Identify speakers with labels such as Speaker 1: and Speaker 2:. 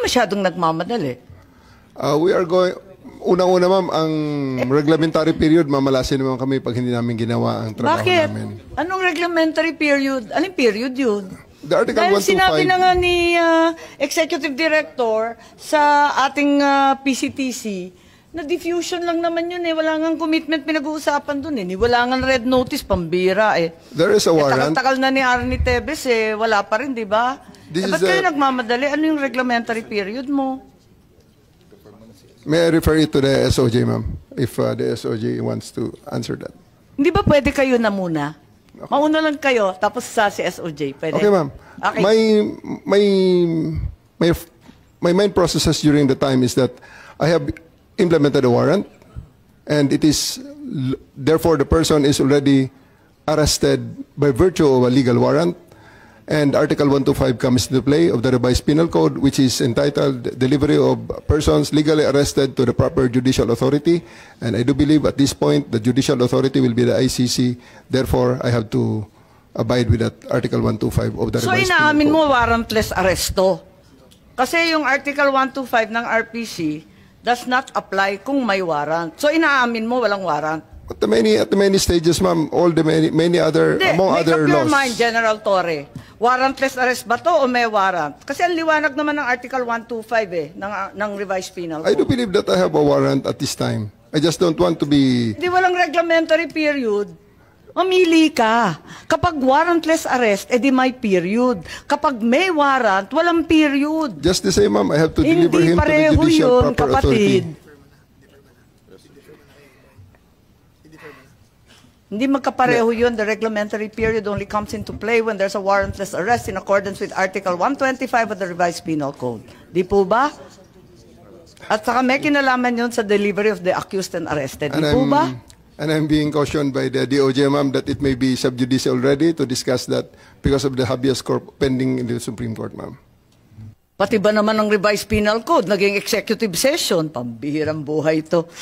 Speaker 1: masyadong nagmamadali?
Speaker 2: We are going... Unang-una, ma'am, ang reglementary period, mamalasin naman kami pag hindi namin ginawa ang trabaho namin.
Speaker 1: Bakit? Anong reglementary period? Anong period yun?
Speaker 2: The Article
Speaker 1: Dahil
Speaker 2: 125...
Speaker 1: sinabi na nga ni Executive Director sa ating PCTC, na diffusion lang naman yun eh. Wala nga commitment pinag-uusapan dun eh. Wala nga red notice, pambira eh.
Speaker 2: There is a warrant.
Speaker 1: Takal-takal na ni Arnie Tevez eh. Wala pa rin, di ba? Ba't kayo nagmamadali? Ano yung reglementary period mo?
Speaker 2: May I refer it to the SOJ, ma'am, if the SOJ wants to answer that.
Speaker 1: Hindi ba pwede kayo na muna? Okay. Mauna lang kayo, tapos sa si SOJ. Pwede?
Speaker 2: Okay, ma'am.
Speaker 1: Okay.
Speaker 2: My main processes during the time is that I have implemented a warrant, and it is, therefore, the person is already arrested by virtue of a legal warrant. And Article 125 comes into play of the revised penal code, which is entitled Delivery of Persons Legally Arrested to the Proper Judicial Authority. And I do believe at this point the judicial authority will be the ICC. Therefore, I have to abide with that Article 125 of the revised penal code.
Speaker 1: So inaamin mo warrantless arresto? Kasi yung Article 125 ng RPC does not apply kung may warrant. So inaamin mo walang warrant?
Speaker 2: At the many stages, ma'am, all the many other, among other laws.
Speaker 1: Make up your mind, General Torre. Warrantless arrest ba to o may warrant? Kasi ang liwanag naman ng Article 125 eh, ng revised penal code.
Speaker 2: I do believe that I have a warrant at this time. I just don't want to be...
Speaker 1: Hindi, walang reglementary period. Mamili ka. Kapag warrantless arrest, edi may period. Kapag may warrant, walang period.
Speaker 2: Just the same, ma'am, I have to deliver him to the judicial proper authority.
Speaker 1: Hindi magkapareho yun. The reglementary period only comes into play when there's a warrantless arrest in accordance with Article 125 of the revised penal code. Di po ba? At saka may kinalaman yun sa delivery of the accused and arrested. Di po ba?
Speaker 2: And I'm being cautioned by the DOJ, ma'am, that it may be sub judice already to discuss that because of the habeas corpus pending in the Supreme Court, ma'am.
Speaker 1: Pati ba naman ng revised penal code, naging executive session? Pambihirang buhay ito.